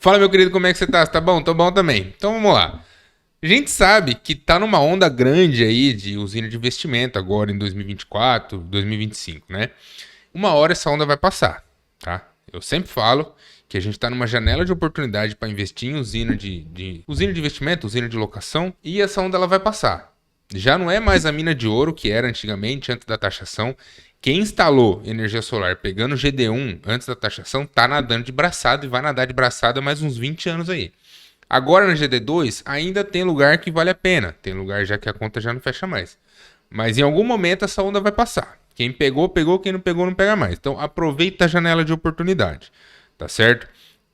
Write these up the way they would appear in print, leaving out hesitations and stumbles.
Fala, meu querido, como é que você tá? Você tá bom? Tô bom também. Então vamos lá. A gente sabe que tá numa onda grande aí de usina de investimento agora em 2024, 2025, né? Uma hora essa onda vai passar, tá? Eu sempre falo que a gente tá numa janela de oportunidade para investir em usina usina de investimento, usina de locação, e essa onda ela vai passar. Já não é mais a mina de ouro que era antigamente, antes da taxação. Quem instalou energia solar pegando GD1 antes da taxação tá nadando de braçada e vai nadar de braçada mais uns 20 anos aí. Agora na GD2 ainda tem lugar que vale a pena. Tem lugar já que a conta já não fecha mais. Mas em algum momento essa onda vai passar. Quem pegou, pegou. Quem não pegou, não pega mais. Então aproveita a janela de oportunidade. Tá certo?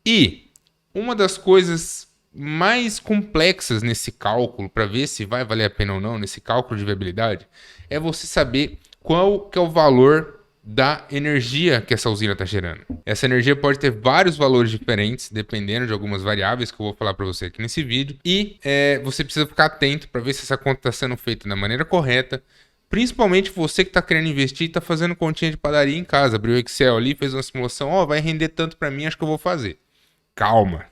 E uma das coisas mais complexas nesse cálculo, para ver se vai valer a pena ou não, nesse cálculo de viabilidade, é você saber qual que é o valor da energia que essa usina está gerando. Essa energia pode ter vários valores diferentes, dependendo de algumas variáveis que eu vou falar para você aqui nesse vídeo. E você precisa ficar atento para ver se essa conta está sendo feita da maneira correta. Principalmente você que está querendo investir e está fazendo continha de padaria em casa. Abriu o Excel ali, fez uma simulação. Vai render tanto para mim, acho que eu vou fazer. Calma.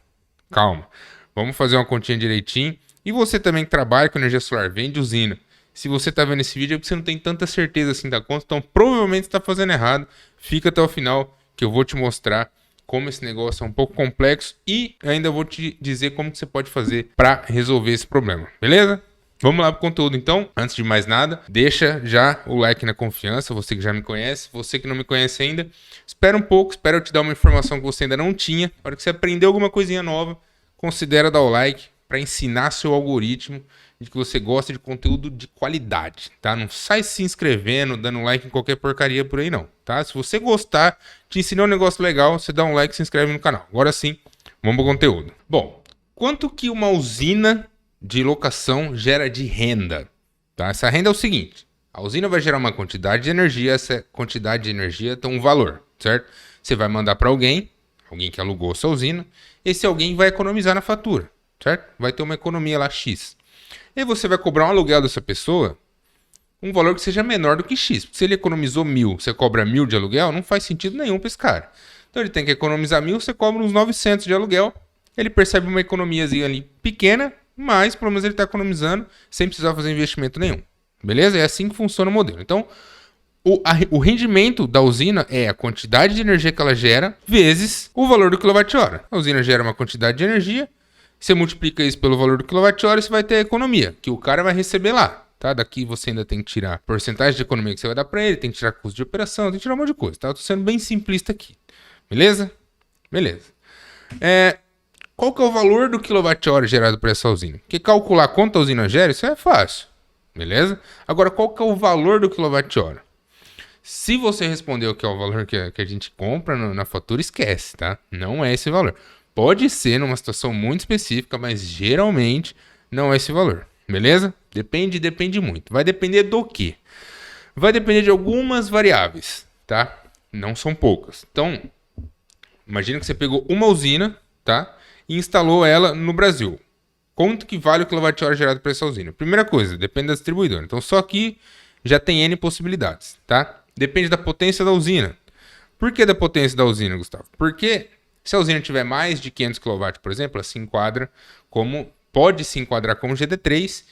Vamos fazer uma continha direitinho. E você também que trabalha com energia solar, vende usina. Se você está vendo esse vídeo é porque você não tem tanta certeza assim da conta, então provavelmente você está fazendo errado. Fica até o final que eu vou te mostrar como esse negócio é um pouco complexo e ainda vou te dizer como que você pode fazer para resolver esse problema, beleza? Vamos lá pro conteúdo então. Antes de mais nada, deixa já o like na confiança, você que já me conhece, você que não me conhece ainda. Espera um pouco, espera eu te dar uma informação que você ainda não tinha. Na hora que você aprender alguma coisinha nova, considera dar o like para ensinar seu algoritmo de que você gosta de conteúdo de qualidade, tá? Não sai se inscrevendo, dando like em qualquer porcaria por aí não, tá? Se você gostar, te ensinou um negócio legal, você dá um like e se inscreve no canal. Agora sim, vamos pro conteúdo. Bom, quanto que uma usina de locação gera de renda? Tá? Essa renda é o seguinte, a usina vai gerar uma quantidade de energia, essa quantidade de energia tem um valor, certo? Você vai mandar para alguém que alugou sua usina, esse alguém vai economizar na fatura, certo? Vai ter uma economia lá X. E você vai cobrar um aluguel dessa pessoa um valor que seja menor do que X. Porque se ele economizou 1.000, você cobra 1.000 de aluguel, não faz sentido nenhum para esse cara. Então ele tem que economizar 1.000, você cobra uns 900 de aluguel. Ele percebe uma economiazinha ali pequena, mas pelo menos ele está economizando sem precisar fazer investimento nenhum. Beleza? É assim que funciona o modelo. Então o rendimento da usina é a quantidade de energia que ela gera vezes o valor do quilowatt-hora. A usina gera uma quantidade de energia. Você multiplica isso pelo valor do quilowatt-hora e você vai ter a economia, que o cara vai receber lá, tá? Daqui você ainda tem que tirar a porcentagem de economia que você vai dar para ele, tem que tirar custo de operação, tem que tirar um monte de coisa, tá? Eu tô sendo bem simplista aqui, beleza? Beleza. Qual que é o valor do quilowatt-hora gerado por essa usina? Porque calcular quanto a usina gera, isso é fácil, beleza? Agora, qual que é o valor do quilowatt-hora? Se você respondeu que é o valor que a gente compra na fatura, esquece, tá? Não é esse valor. Pode ser numa situação muito específica, mas geralmente não é esse valor, beleza? Depende muito. Vai depender do quê? Vai depender de algumas variáveis, tá? Não são poucas. Então, imagina que você pegou uma usina, tá? E instalou ela no Brasil. Quanto que vale o quilowatt-hora gerado por essa usina? Primeira coisa, depende da distribuidora. Então, só aqui já tem N possibilidades, tá? Depende da potência da usina. Por que da potência da usina, Gustavo? Porque se a usina tiver mais de 500 kW, por exemplo, ela pode se enquadrar como GD3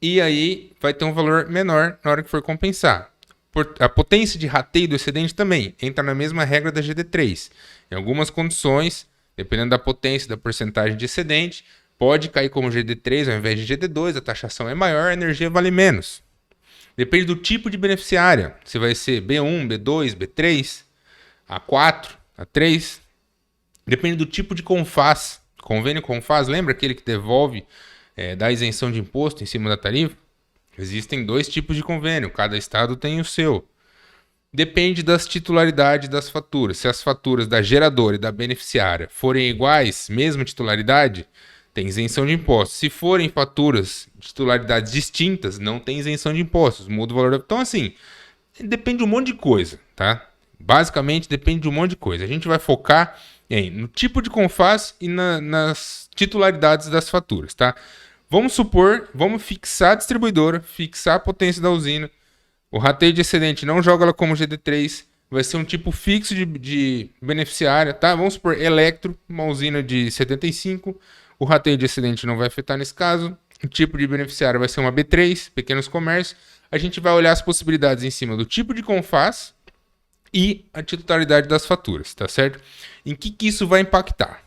e aí vai ter um valor menor na hora que for compensar. A potência de rateio do excedente também entra na mesma regra da GD3. Em algumas condições, dependendo da potência da porcentagem de excedente, pode cair como GD3 ao invés de GD2, a taxação é maior, a energia vale menos. Depende do tipo de beneficiária, se vai ser B1, B2, B3, A4, A3... Depende do tipo de CONFAZ. Convênio CONFAZ, lembra aquele que devolve, dá isenção de imposto em cima da tarifa? Existem 2 tipos de convênio, cada estado tem o seu. Depende das titularidades das faturas. Se as faturas da geradora e da beneficiária forem iguais, mesma titularidade, tem isenção de impostos. Se forem faturas de titularidades distintas, não tem isenção de impostos, muda o valor. Então assim, depende de um monte de coisa, tá? Basicamente depende de um monte de coisa. A gente vai focar no tipo de CONFAZ e nas titularidades das faturas, tá? Vamos fixar a distribuidora, fixar a potência da usina. O rateio de excedente não joga ela como GD3. vai ser um tipo fixo de beneficiária, tá? Vamos supor, Electro, uma usina de 75, o rateio de excedente não vai afetar nesse caso, o tipo de beneficiária vai ser uma B3, pequenos comércios, a gente vai olhar as possibilidades em cima do tipo de CONFAS e a titularidade das faturas, tá certo? Em que isso vai impactar?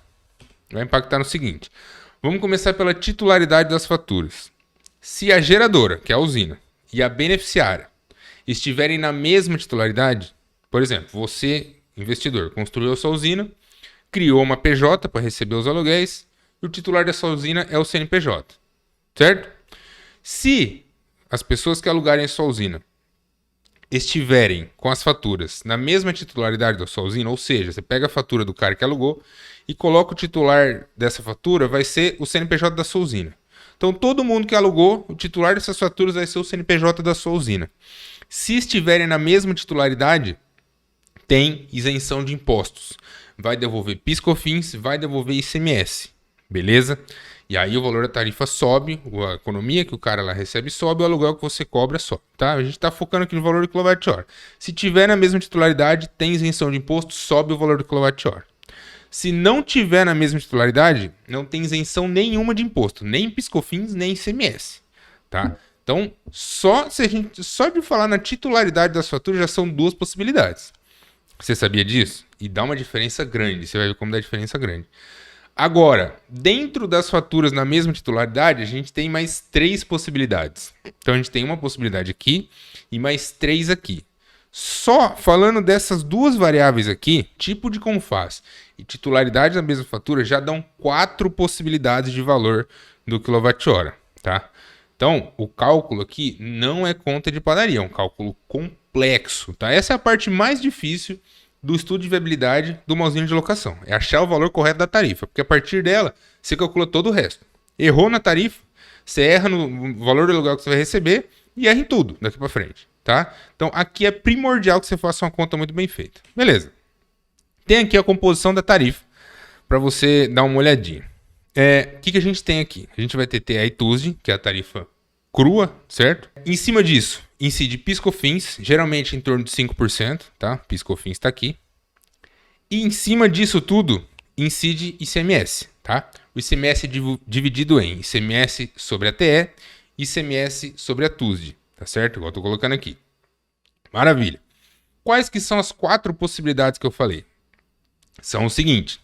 Vai impactar no seguinte, vamos começar pela titularidade das faturas. Se a geradora, que é a usina, e a beneficiária estiverem na mesma titularidade, por exemplo, você, investidor, construiu a sua usina, criou uma PJ para receber os aluguéis, e o titular dessa usina é o CNPJ, certo? Se as pessoas que alugarem a sua usina estiverem com as faturas na mesma titularidade da sua usina, ou seja, você pega a fatura do cara que alugou e coloca o titular dessa fatura, vai ser o CNPJ da sua usina. Então, todo mundo que alugou, o titular dessas faturas vai ser o CNPJ da sua usina. Se estiverem na mesma titularidade, tem isenção de impostos. Vai devolver PIS/COFINS, vai devolver ICMS, beleza? E aí o valor da tarifa sobe, a economia que o cara lá recebe sobe, o aluguel que você cobra sobe, tá? A gente está focando aqui no valor do quilowatt-hora. Se tiver na mesma titularidade, tem isenção de imposto, sobe o valor do quilowatt-hora. Se não tiver na mesma titularidade, não tem isenção nenhuma de imposto, nem PIS/COFINS, nem ICMS, tá? Então, só de falar na titularidade das faturas já são duas possibilidades. Você sabia disso? E dá uma diferença grande, você vai ver como dá diferença grande. Agora, dentro das faturas na mesma titularidade, a gente tem mais 3 possibilidades. Então, a gente tem uma possibilidade aqui e mais 3 aqui. Só falando dessas duas variáveis aqui, tipo de CONFAS e titularidade da mesma fatura, já dão 4 possibilidades de valor do quilowatt-hora, tá? Então, o cálculo aqui não é conta de padaria, é um cálculo complexo, tá? Essa é a parte mais difícil do estudo de viabilidade de uma usina de locação. É achar o valor correto da tarifa, porque a partir dela, você calcula todo o resto. Errou na tarifa, você erra no valor do aluguel que você vai receber e erra em tudo daqui para frente, tá? Então, aqui é primordial que você faça uma conta muito bem feita. Beleza. Tem aqui a composição da tarifa, para você dar uma olhadinha. O que a gente tem aqui? A gente vai ter a ITUSD, que é a tarifa crua, certo? Em cima disso, incide PIS/COFINS, geralmente em torno de 5%, tá? PIS/COFINS está aqui. E em cima disso tudo, incide ICMS, tá? O ICMS é dividido em ICMS sobre a TE e ICMS sobre a TUSD, tá certo? Igual eu tô colocando aqui. Maravilha. Quais que são as 4 possibilidades que eu falei? São o seguinte.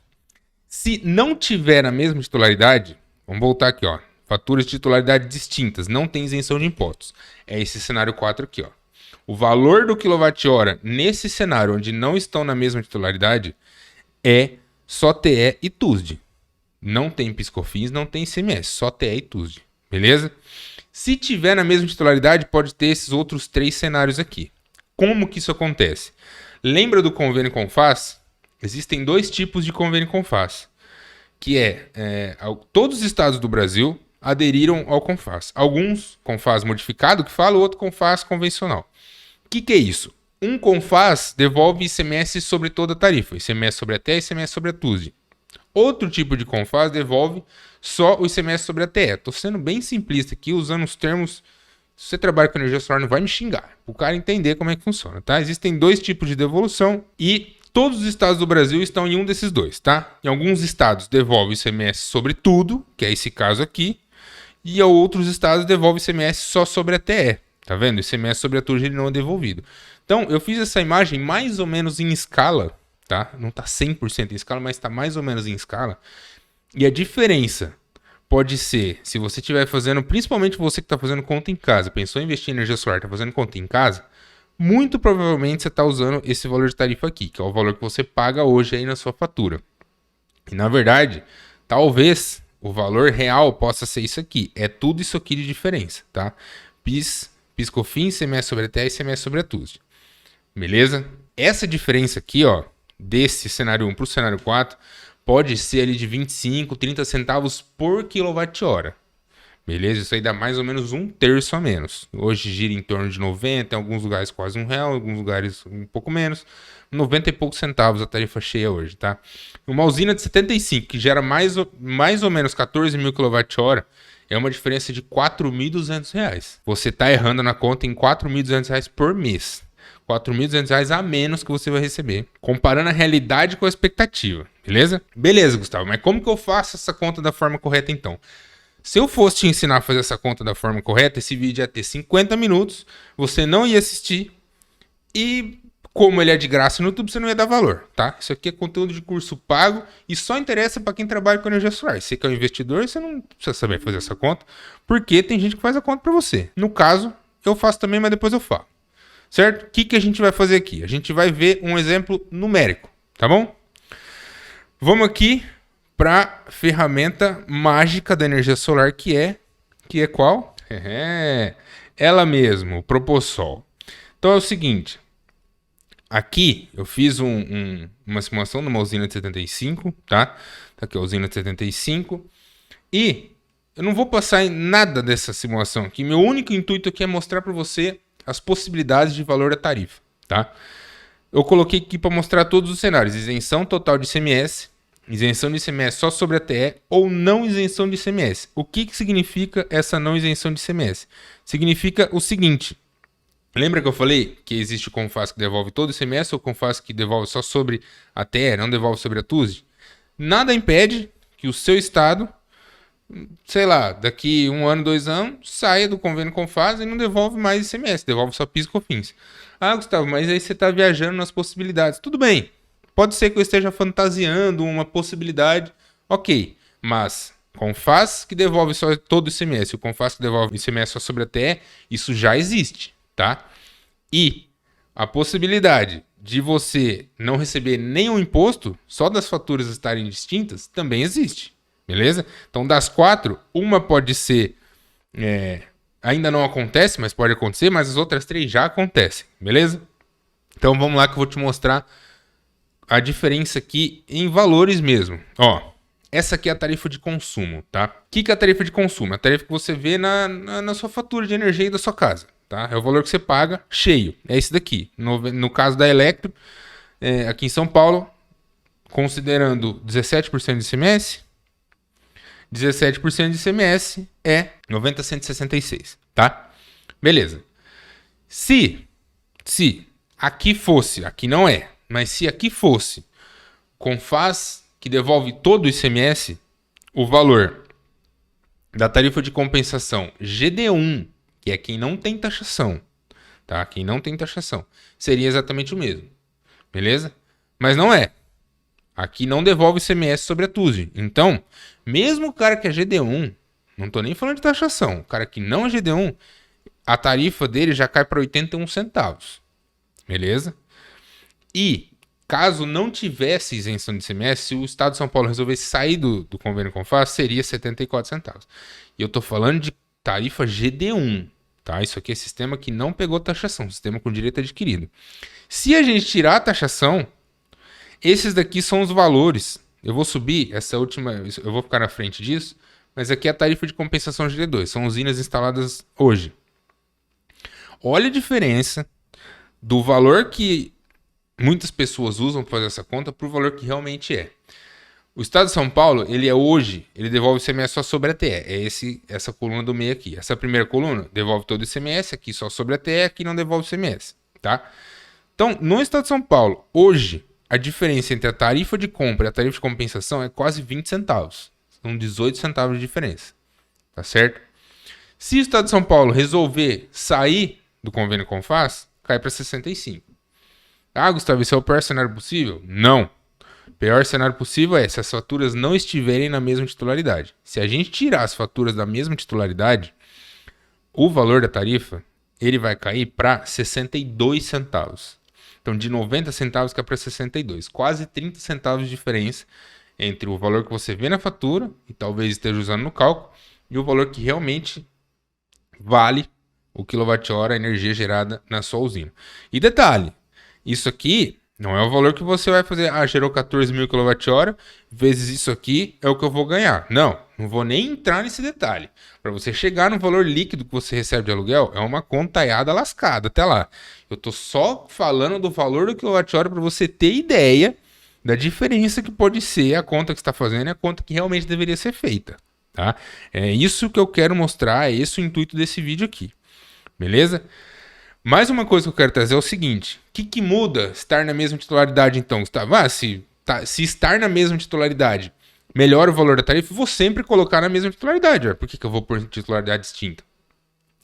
Se não tiver a mesma titularidade, vamos voltar aqui, ó. Faturas de titularidade distintas, não tem isenção de impostos. É esse cenário 4 aqui, ó. O valor do quilowatt-hora nesse cenário onde não estão na mesma titularidade é só TE e TUSD. Não tem PIS/COFINS, não tem ICMS, só TE e TUSD. Beleza? Se tiver na mesma titularidade, pode ter esses outros 3 cenários aqui. Como que isso acontece? Lembra do convênio CONFAS? Existem 2 tipos de convênio CONFAS, que todos os estados do Brasil aderiram ao CONFAS. Alguns CONFAS modificado que fala, o outro CONFAS convencional. O que é isso? Um CONFAS devolve ICMS sobre toda a tarifa, ICMS sobre a TE e ICMS sobre a TUSD. Outro tipo de CONFAS devolve só o ICMS sobre a TE. Estou sendo bem simplista aqui, usando os termos. Se você trabalha com energia solar, não vai me xingar, para o cara entender como é que funciona, tá? Existem 2 tipos de devolução e todos os estados do Brasil estão em um desses 2, tá? Em alguns estados devolve ICMS sobre tudo, que é esse caso aqui, e a outros estados devolve ICMS só sobre a TE, tá vendo? ICMS sobre a TUSD não é devolvido. Então, eu fiz essa imagem mais ou menos em escala, tá? Não está 100% em escala, mas está mais ou menos em escala. E a diferença pode ser, se você estiver fazendo, principalmente você que está fazendo conta em casa, pensou em investir em energia solar, está fazendo conta em casa, muito provavelmente você está usando esse valor de tarifa aqui, que é o valor que você paga hoje aí na sua fatura. E na verdade, talvez o valor real possa ser isso aqui. É tudo isso aqui de diferença, tá? PIS/COFINS, ICMS sobre a TE e ICMS sobre a TUSD. Beleza? Essa diferença aqui, ó, desse cenário 1 para o cenário 4, pode ser ali de 25, 30 centavos por quilowatt-hora. Beleza? Isso aí dá mais ou menos 1/3 a menos. Hoje gira em torno de 90, em alguns lugares quase R$1, em alguns lugares um pouco menos. 90 e poucos centavos a tarifa cheia hoje, tá? Uma usina de 75, que gera mais ou menos 14 mil kWh, é uma diferença de R$4.200. Você tá errando na conta em R$4.200 por mês. R$ 4.200 a menos que você vai receber, comparando a realidade com a expectativa, beleza? Beleza, Gustavo, mas como que eu faço essa conta da forma correta então? Se eu fosse te ensinar a fazer essa conta da forma correta, esse vídeo ia ter 50 minutos, você não ia assistir e, como ele é de graça no YouTube, você não ia dar valor, tá? Isso aqui é conteúdo de curso pago e só interessa para quem trabalha com energia solar. Você que é um investidor, você não precisa saber fazer essa conta, porque tem gente que faz a conta para você. No caso, eu faço também, mas depois eu falo. Certo? O que a gente vai fazer aqui? A gente vai ver um exemplo numérico, tá bom? Vamos aqui para a ferramenta mágica da energia solar, que é qual? Ela mesmo, o Propossol. Então é o seguinte, aqui eu fiz uma simulação numa usina de 75, tá? Tá aqui a usina de 75, e eu não vou passar em nada dessa simulação aqui, meu único intuito aqui é mostrar para você as possibilidades de valor da tarifa, tá? Eu coloquei aqui para mostrar todos os cenários, isenção total de ICMS, isenção de ICMS só sobre a TE ou não isenção de ICMS. O que significa essa não isenção de ICMS? Significa o seguinte, lembra que eu falei que existe o CONFAS que devolve todo o ICMS ou o CONFAS que devolve só sobre a TE, não devolve sobre a TUSD? Nada impede que o seu estado, sei lá, daqui 1 ano, 2 anos, saia do convênio CONFAS e não devolve mais ICMS, devolve só PIS e COFINS. Ah, Gustavo, mas aí você está viajando nas possibilidades. Tudo bem. Pode ser que eu esteja fantasiando uma possibilidade, ok, mas CONFAS que devolve só todo o ICMS, o CONFAS que devolve ICMS só sobre a TE, isso já existe, tá? E a possibilidade de você não receber nenhum imposto, só das faturas estarem distintas, também existe, beleza? Então das 4, uma pode ser, ainda não acontece, mas pode acontecer, mas as outras 3 já acontecem, beleza? Então vamos lá que eu vou te mostrar a diferença aqui em valores mesmo. Ó, essa aqui é a tarifa de consumo, tá? O que é a tarifa de consumo? A tarifa que você vê na sua fatura de energia da sua casa, tá? É o valor que você paga cheio. É esse daqui. No caso da Electro, aqui em São Paulo, considerando 17% de ICMS, 17% de ICMS é 90.166, tá? Beleza. Se aqui fosse, aqui não é, mas se aqui fosse CONFAS que devolve todo o ICMS, o valor da tarifa de compensação GD1, que é quem não tem taxação, tá? Quem não tem taxação, seria exatamente o mesmo, beleza? Mas não é. Aqui não devolve ICMS sobre a TUSD. Então, mesmo o cara que é GD1, não tô nem falando de taxação, o cara que não é GD1, a tarifa dele já cai para 81 centavos, beleza? E, caso não tivesse isenção de ICMS, se o Estado de São Paulo resolvesse sair do convênio CONFAS, seria 74 centavos. E eu estou falando de tarifa GD1, tá? Isso aqui é sistema que não pegou taxação, sistema com direito adquirido. Se a gente tirar a taxação, esses daqui são os valores. Eu vou subir essa última, eu vou ficar na frente disso, mas aqui é a tarifa de compensação GD2, são usinas instaladas hoje. Olha a diferença do valor que muitas pessoas usam para fazer essa conta para o valor que realmente é. O Estado de São Paulo, ele devolve o ICMS só sobre a TE. É essa coluna do meio aqui. Essa primeira coluna devolve todo o ICMS, aqui só sobre a TE, aqui não devolve o ICMS, tá? Então, no Estado de São Paulo, hoje, a diferença entre a tarifa de compra e a tarifa de compensação é quase 20 centavos. São 18 centavos de diferença, tá certo? Se o Estado de São Paulo resolver sair do convênio CONFAS, cai para 65. Ah, Gustavo, esse é o pior cenário possível? Não. O pior cenário possível é se as faturas não estiverem na mesma titularidade. Se a gente tirar as faturas da mesma titularidade, o valor da tarifa ele vai cair para 62 centavos. Então, de 90 centavos cai para 62. Quase 30 centavos de diferença entre o valor que você vê na fatura, e talvez esteja usando no cálculo, e o valor que realmente vale o quilowatt-hora, a energia gerada na sua usina. E detalhe, isso aqui não é o valor que você vai fazer. Ah, gerou 14.000 kWh, vezes isso aqui é o que eu vou ganhar. Não vou nem entrar nesse detalhe. Para você chegar no valor líquido que você recebe de aluguel, é uma contaiada lascada até lá. Eu tô só falando do valor do quilowatt-hora para você ter ideia da diferença que pode ser a conta que está fazendo e a conta que realmente deveria ser feita, tá? É isso que eu quero mostrar, é esse o intuito desse vídeo aqui. Beleza? Mais uma coisa que eu quero trazer é o seguinte: o que muda estar na mesma titularidade então, Gustavo? Se estar na mesma titularidade melhora o valor da tarifa, eu vou sempre colocar na mesma titularidade. Por que eu vou por titularidade distinta?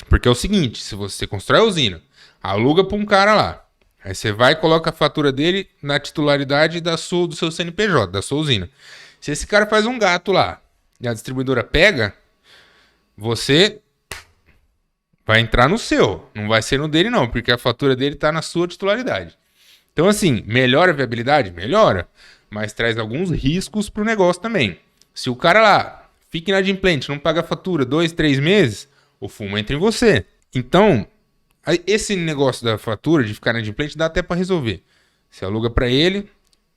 Porque é o seguinte: se você constrói a usina, aluga para um cara lá, aí você vai e coloca a fatura dele na titularidade do seu CNPJ, da sua usina. Se esse cara faz um gato lá e a distribuidora pega, você vai entrar no seu, não vai ser no dele não, porque a fatura dele está na sua titularidade. Então assim, melhora a viabilidade? Melhora, mas traz alguns riscos para o negócio também. Se o cara lá fica inadimplente, não paga a fatura 2, 3 meses, o fumo entra em você. Então, esse negócio da fatura, de ficar inadimplente, dá até para resolver. Você aluga para ele,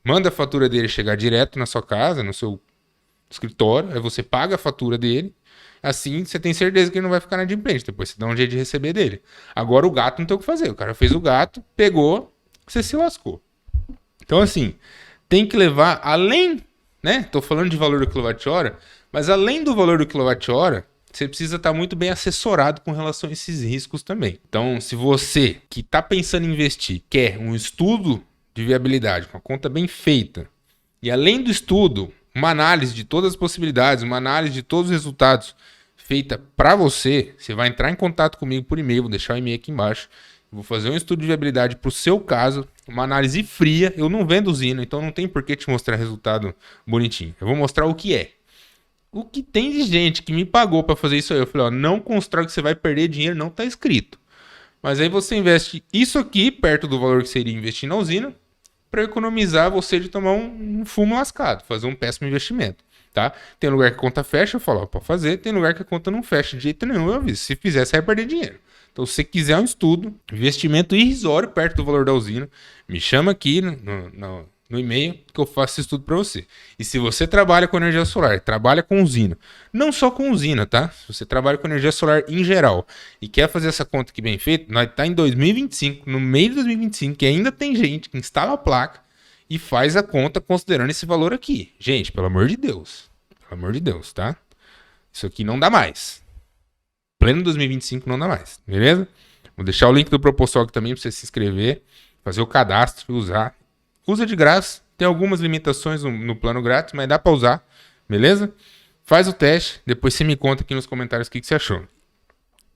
manda a fatura dele chegar direto na sua casa, no seu escritório, aí você paga a fatura dele, assim você tem certeza que ele não vai ficar inadimplente, depois você dá um jeito de receber dele. Agora o gato não tem o que fazer, o cara fez o gato, pegou, você se lascou. Então assim, tem que levar além, né? Tô falando de valor do quilowatt-hora, mas além do valor do quilowatt-hora, você precisa estar muito bem assessorado com relação a esses riscos também. Então, se você que está pensando em investir quer um estudo de viabilidade, com a conta bem feita, e além do estudo, uma análise de todas as possibilidades, uma análise de todos os resultados feita para você, você vai entrar em contato comigo por e-mail, vou deixar o e-mail aqui embaixo, vou fazer um estudo de viabilidade para o seu caso, uma análise fria. Eu não vendo usina, então não tem por que te mostrar resultado bonitinho. Eu vou mostrar o que é. O que tem de gente que me pagou para fazer isso aí, eu falei, ó, não constrói que você vai perder dinheiro, não tá escrito. Mas aí você investe isso aqui, perto do valor que seria investir na usina, para economizar você de tomar um fumo lascado, fazer um péssimo investimento, tá? Tem lugar que a conta fecha, eu falo, ó, pode fazer, tem lugar que a conta não fecha de jeito nenhum, eu aviso. Se fizer, você vai perder dinheiro. Então, se você quiser um estudo, investimento irrisório perto do valor da usina, me chama aqui no e-mail que eu faço esse estudo para você. E se você trabalha com energia solar, trabalha com usina, não só com usina, tá? Se você trabalha com energia solar em geral e quer fazer essa conta aqui bem feita, nós tá em 2025, no meio de 2025, que ainda tem gente que instala a placa e faz a conta considerando esse valor aqui. Gente, pelo amor de Deus. Pelo amor de Deus, tá? Isso aqui não dá mais. Pleno 2025 não dá mais, beleza? Vou deixar o link do Proposol aqui também para você se inscrever, fazer o cadastro e usar. Usa de graça, tem algumas limitações no plano grátis, mas dá para usar, beleza? Faz o teste, depois você me conta aqui nos comentários o que você achou.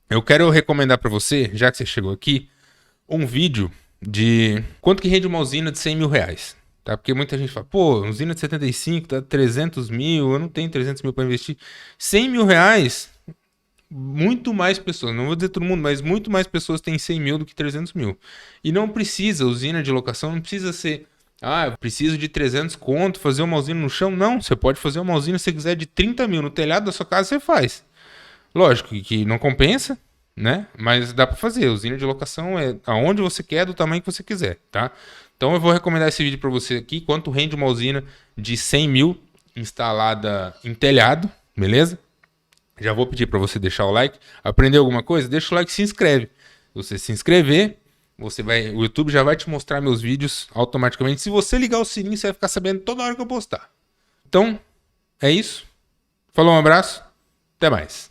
Eu quero recomendar para você, já que você chegou aqui, um vídeo de quanto que rende uma usina de 100 mil reais. Tá? Porque muita gente fala, pô, usina de 75, tá 300 mil, eu não tenho 300 mil para investir. 100 mil reais, muito mais pessoas, não vou dizer todo mundo, mas muito mais pessoas têm 100 mil do que 300 mil. E não precisa, usina de locação não precisa ser, eu preciso de 300 conto, fazer uma usina no chão. Não, você pode fazer uma usina se você quiser de 30 mil no telhado da sua casa, você faz. Lógico que não compensa, né? Mas dá para fazer. Usina de locação é aonde você quer, do tamanho que você quiser, tá? Então eu vou recomendar esse vídeo para você aqui, quanto rende uma usina de 100 mil instalada em telhado, beleza? Já vou pedir para você deixar o like. Aprendeu alguma coisa? Deixa o like e se inscreve. Se você se inscrever, o YouTube já vai te mostrar meus vídeos automaticamente. Se você ligar o sininho, você vai ficar sabendo toda hora que eu postar. Então, é isso. Falou, um abraço. Até mais.